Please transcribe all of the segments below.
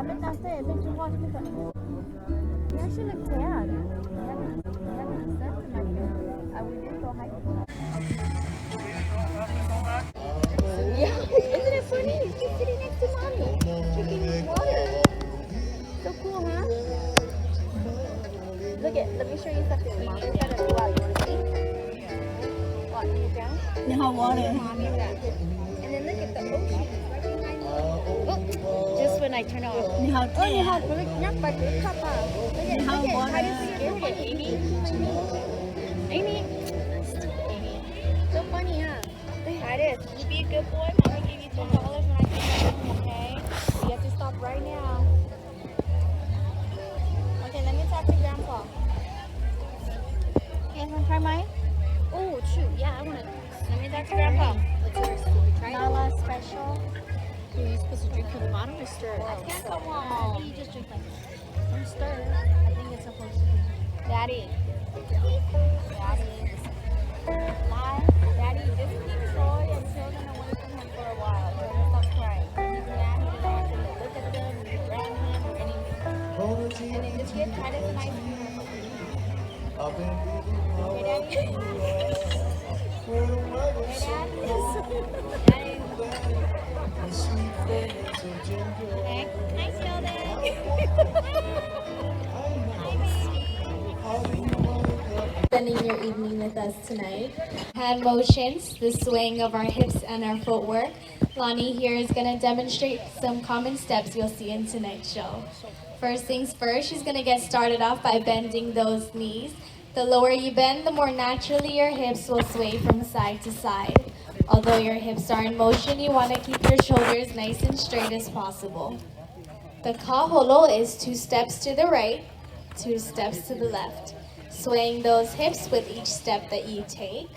haven't done it. Did you watch me? You actually look tan. We haven't sent him anything. We did go hiking. Yeah, isn't it funny? She's sitting next to mommy, drinking water. So cool, huh? Let me show you something. Mommy is gonna go out. You wanna see? Walk you down. You have water. Mommy and dad. And then look at the ocean right behind me. Oh, just when I turn off. You have Oh, you have not but look at water. how do you see it? Look at Amy. Amy. So funny, huh? Titus, you be a good boy. Mommy gave you $10 when I came home, okay? You have to stop right now. Okay, let me talk to Grandpa. You guys want to try mine? Oh, shoot. Yeah, I want to. Let me talk to Grandpa. What's yours? Nala special. Are you supposed to drink from the bottom or stir it? I can't come on. You just drink like this. Don't stir. I think it's supposed to be. Daddy. Lie. Daddy, just keep Troy and children away from him for a while. Don't stop crying. He's mad. He doesn't want you to look at them, grab him, or anything. And then just give Titus a nice dinner. Okay, Daddy? Hey, Daddy? Okay. Hi, Spending your evening with us tonight. Hand motions, the swaying of our hips and our footwork. Lonnie here is going to demonstrate some common steps you'll see in tonight's show. First things first, she's going to get started off by bending those knees. The lower you bend, the more naturally your hips will sway from side to side. Although your hips are in motion, you want to keep your shoulders nice and straight as possible. The kaholo is 2 steps to the right, 2 steps to the left. Swaying those hips with each step that you take.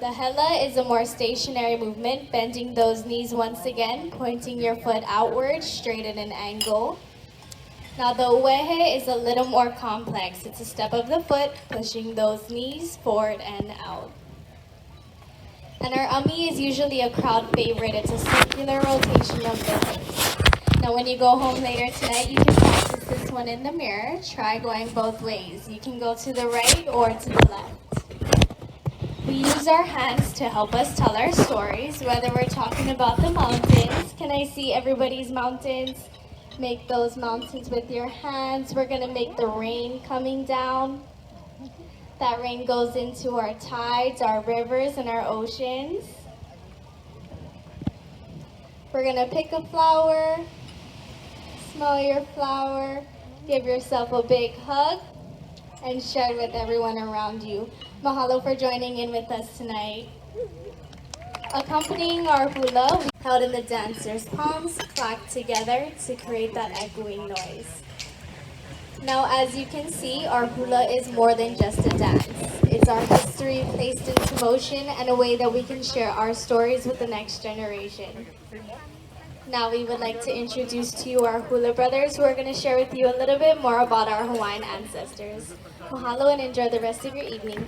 The hela is a more stationary movement, bending those knees once again, pointing your foot outward, straight at an angle. Now the uehe is a little more complex. It's a step of the foot, pushing those knees forward and out. And our umi is usually a crowd favorite. It's a circular rotation of the hips. Now when you go home later tonight, you can practice this one in the mirror. Try going both ways. You can go to the right or to the left. We use our hands to help us tell our stories, whether we're talking about the mountains. Can I see everybody's mountains? Make those mountains with your hands. We're gonna make the rain coming down. That rain goes into our tides, our rivers, and our oceans. We're gonna pick a flower. Smell your flower, give yourself a big hug, and share with everyone around you. Mahalo for joining in with us tonight. Accompanying our hula, we held in the dancers' palms, clacked together to create that echoing noise. Now, as you can see, our hula is more than just a dance. It's our history placed into motion and a way that we can share our stories with the next generation. Now we would like to introduce to you our hula brothers who are going to share with you a little bit more about our Hawaiian ancestors. Mahalo and enjoy the rest of your evening.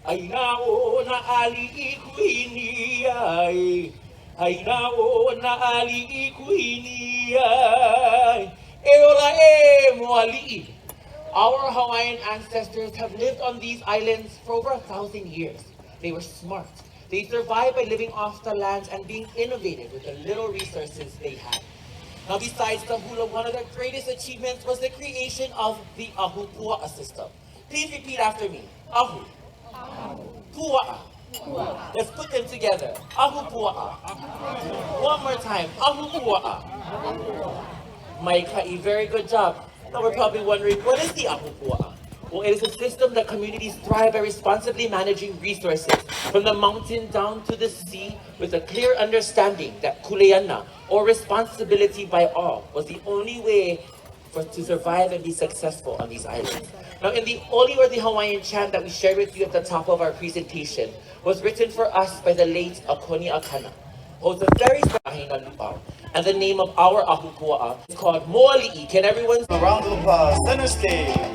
Aina o na ali I kuini ai. Aina o na ali I kuini ai. Eola e moali. Our Hawaiian ancestors have lived on these islands for over 1,000 years. They were smart. They survived by living off the land and being innovative with the little resources they had. Now, besides the hula, one of their greatest achievements was the creation of the Ahupua'a system. Please repeat after me. Ahu. Pua'a. Let's put them together. Ahupua'a. One more time. Ahupua'a. Maikai, very good job. Now we're probably wondering, what is the Ahupua'a? Well, it is a system that communities thrive by responsibly managing resources from the mountain down to the sea with a clear understanding that kuleana, or responsibility by all, was the only way to survive and be successful on these islands. Now, in the Oli, or the Hawaiian chant that we shared with you at the top of our presentation, was written for us by the late Akoni Akana. holds a very special Npua. And the name of our Ahukua is called Moali'i. Can everyone A round of applause. Center stage.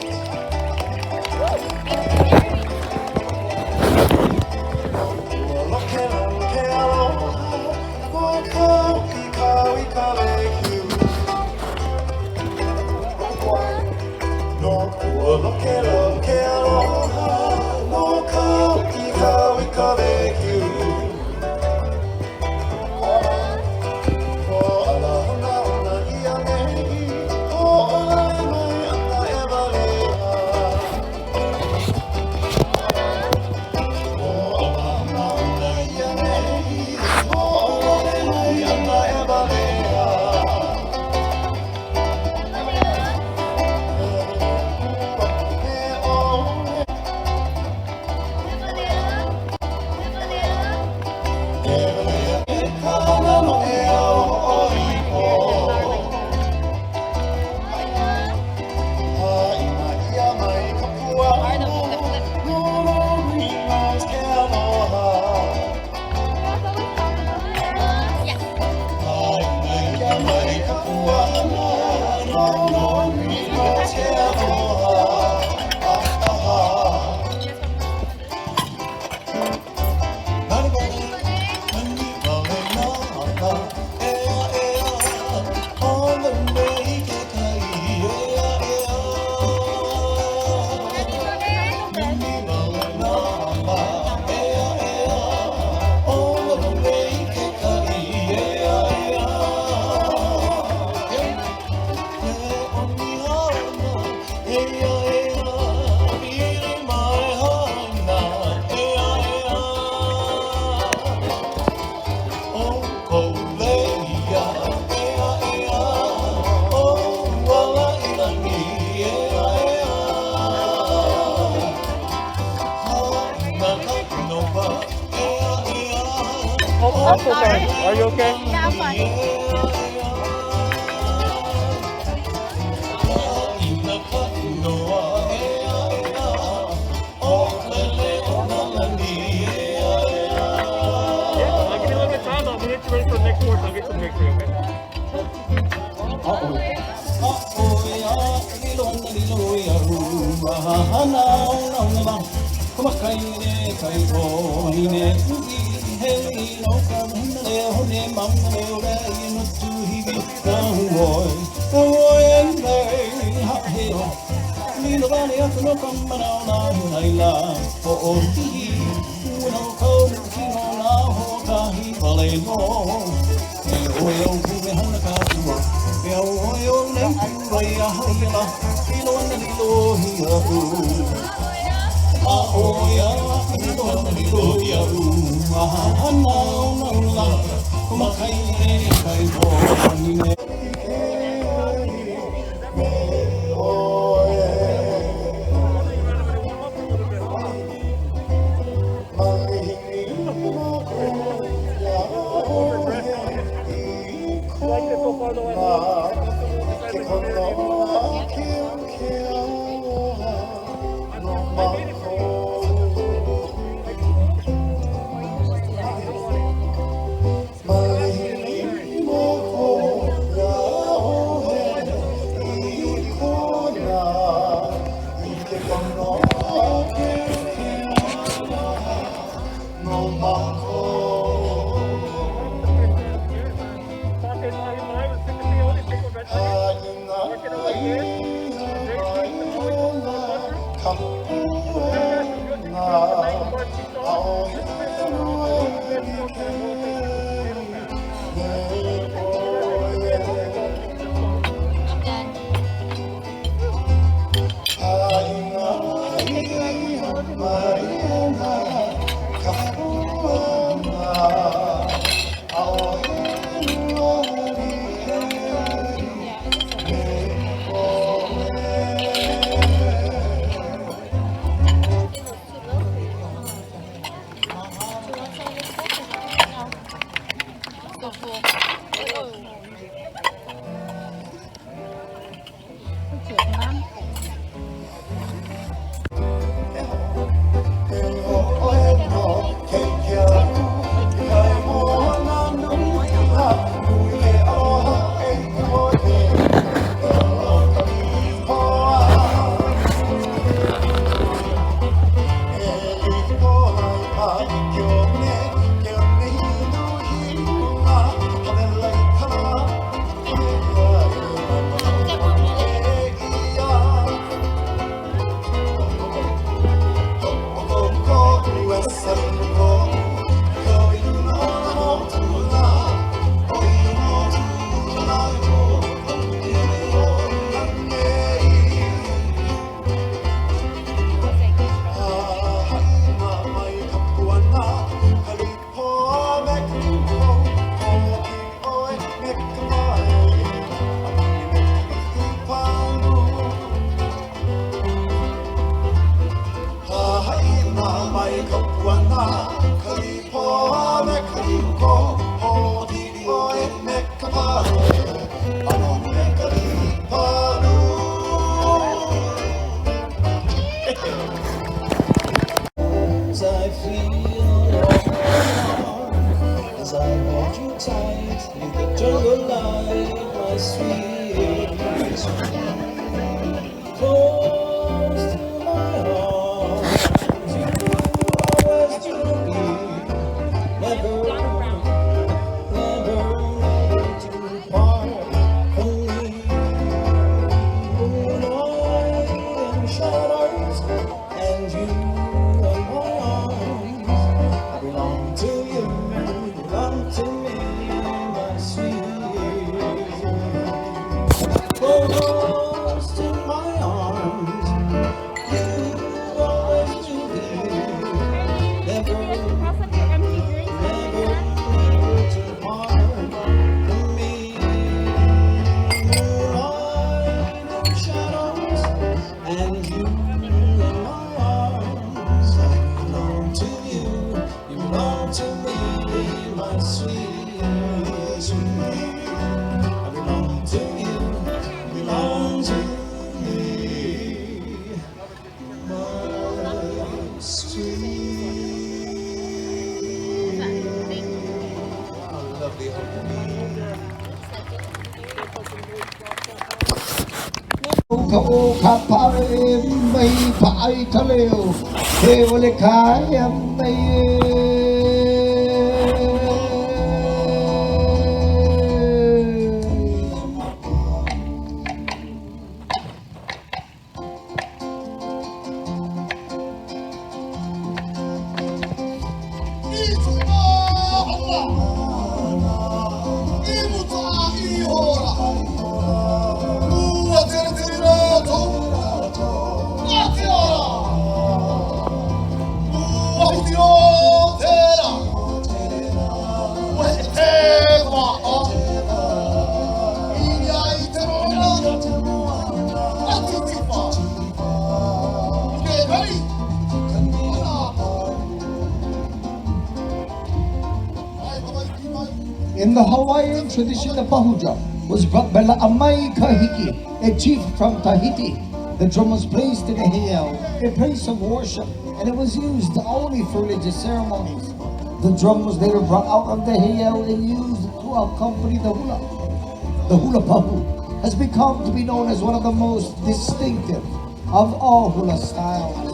I'm so sorry. Are you okay? Yeah, I'm fine. I'll give you a little bit of time. I'll get you ready for the next course. I'll get some victory, okay? As I feel your arms, as I hold you tight, in the jungle light, my sweet, close to my arms, you always to be, never, never to part from me. Moonlight and shadows, and you. Belong to you, belong to me, my sweet. Close to my arms, you always to be. Never, never, never to part from me. Moonlight and shadows, and you in my arms. I belong to you. You belong to me, my sweet, sweet. I belong to you, you belong to me, my sweet. How lovely of Kau kapare mai pai kaleo he ole kaya mai In the Hawaiian tradition, the pahuja was brought by Amai Kahiki, a chief from Tahiti. The drum was placed in a heiau, a place of worship, and it was used only for religious ceremonies. The drum was later brought out of the heiau and used to accompany the hula. The hula pahu has become to be known as one of the most distinctive of all hula styles.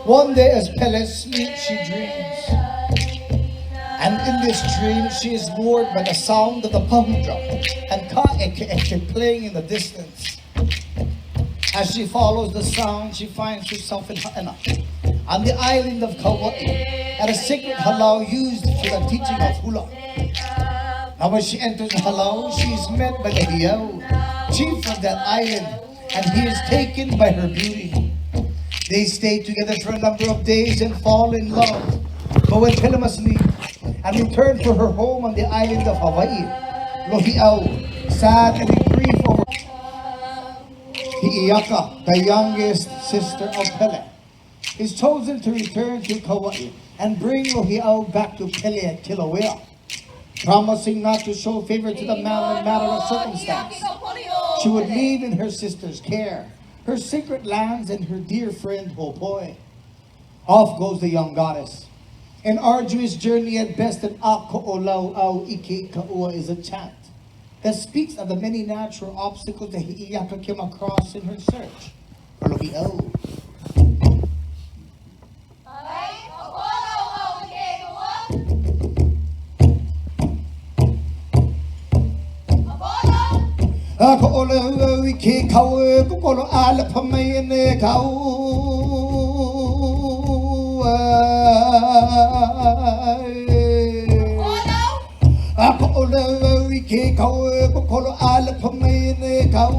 One day as Pele sleeps, she dreams. And in this dream, she is lured by the sound of the pahu drum and Ka'eke playing in the distance. As she follows the sound, she finds herself in Ha'ena, on the island of Kauai, at a sacred halau used for the teaching of hula. Now when she enters the halau, she is met by the heiau, chief of that island, and he is taken by her beauty. They stay together for a number of days and fall in love. But when Pele must leave and return for her home on the island of Hawaii, Lohi'au, sad and in grief over Hi'iaka, the youngest sister of Pele, is chosen to return to Kauai and bring Lohi'au back to Pele at Kilauea. promising not to show favor to the man in matter of circumstance. She would leave in her sister's care her secret lands and her dear friend Hopoi. Off goes the young goddess. An arduous journey at best, and Ako'olau au Ike Ka'ua is a chant that speaks of the many natural obstacles that Hi'iyaka came across in her search for Lobi'au. Ako'olau Ike Ka'ua Kukolo Ala Pamayane Ka'ua. Ako ole ke kau kolo ala pamaine kau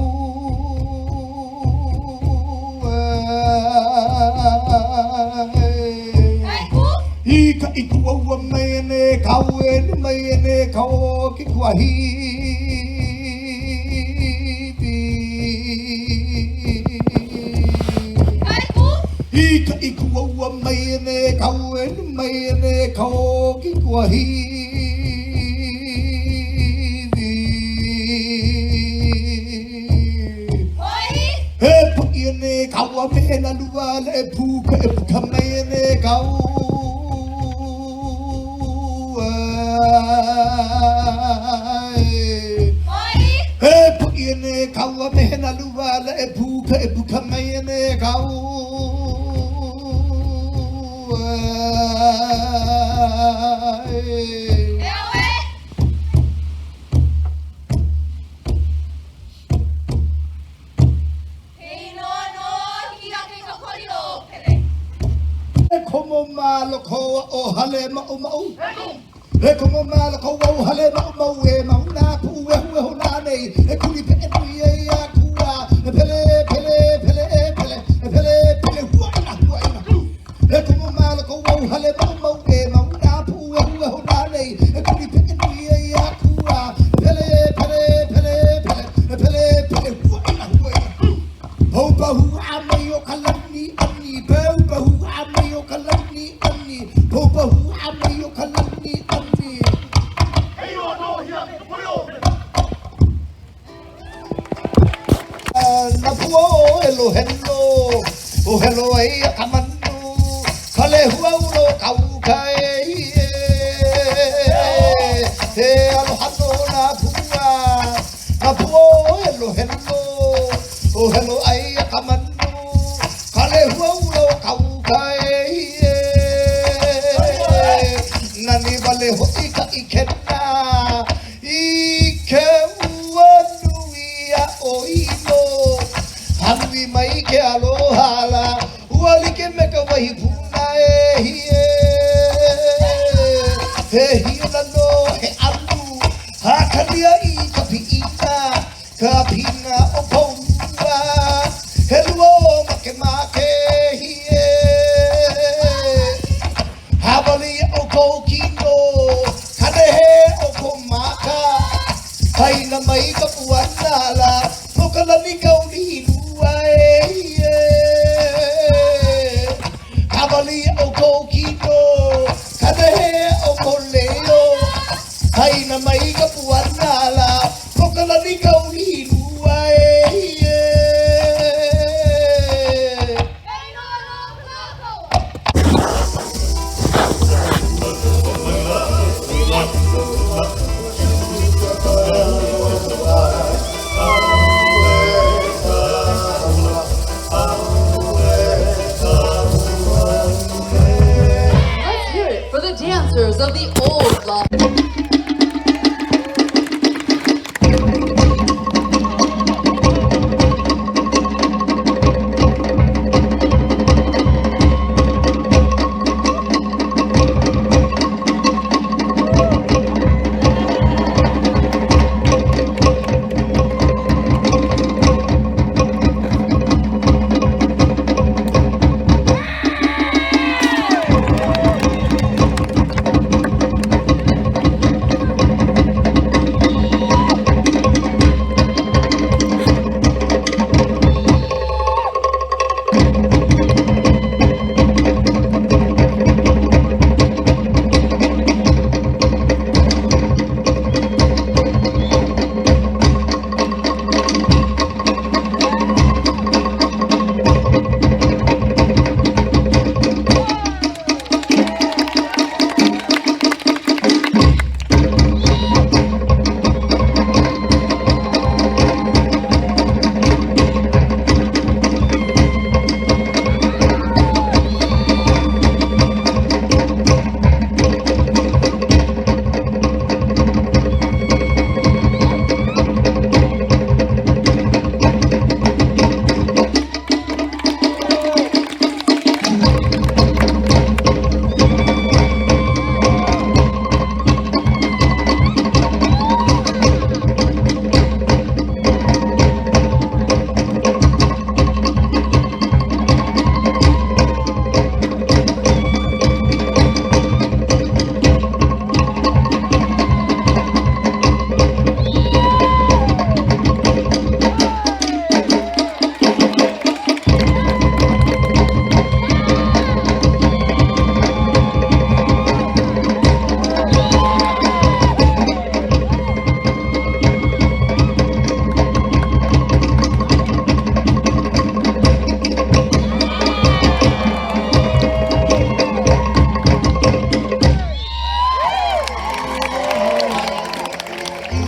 ika iku wa maine kau ki kwahi ika iku wa maine kau ki kwahi ne kau me na lua le puka e puka me ne kau e puka ne kau me na lua le puka e puka me ne kau Como malo ko o hale ma o mau e como malo ko o hale ma o mau e ma na pu e hu na nei e kuli pe e ya kuwa e pele pele pele pele pele pele huaina e como malo ko o hale ma o mau e ma na pu e hu na nei e kuli pe e ya kuwa pele pele pele pele pele pele huaina ho ba hu amayo kalani ani ba hu amayo kalani ani ho ba hu amayo kalani ani hey no here put it over Npua hello oh hello ai kamanu kale huwa ulo kaukai he alohano Npua hello oh hello ai kamanu kale huwa ulo kaukai nani vale ho ika ikena ike uanuia oilo hanui mai ke alohala uali ke meka wahi puna he hiona no he alu hakalia I kapina o poua hello make habali o kokino kanehe o komaka haina mai ka puanala nokala ni kauli nuai habali o kokino kanehe o koleo haina mai ka puanala nokala ni kauli nuai Let's hear it for the dancers of the old line.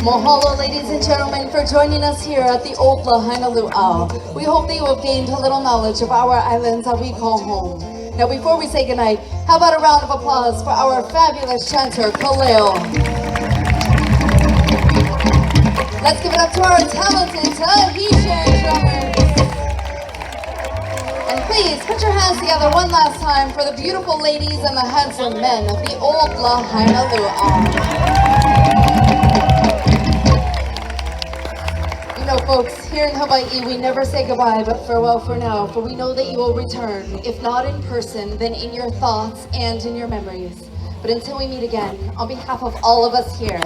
Mahalo, ladies and gentlemen, for joining us here at the Old Lahaina Luau. We hope that you have gained a little knowledge of our islands that we call home. Now, before we say goodnight, how about a round of applause for our fabulous chanter, Kaleo. Let's give it up to our talented Tahitian drummers. And please, put your hands together one last time for the beautiful ladies and the handsome men of the Old Lahaina Luau. You know, folks, here in Hawaii, we never say goodbye, but farewell for now, for we know that you will return, if not in person, then in your thoughts and in your memories. But until we meet again, on behalf of all of us here,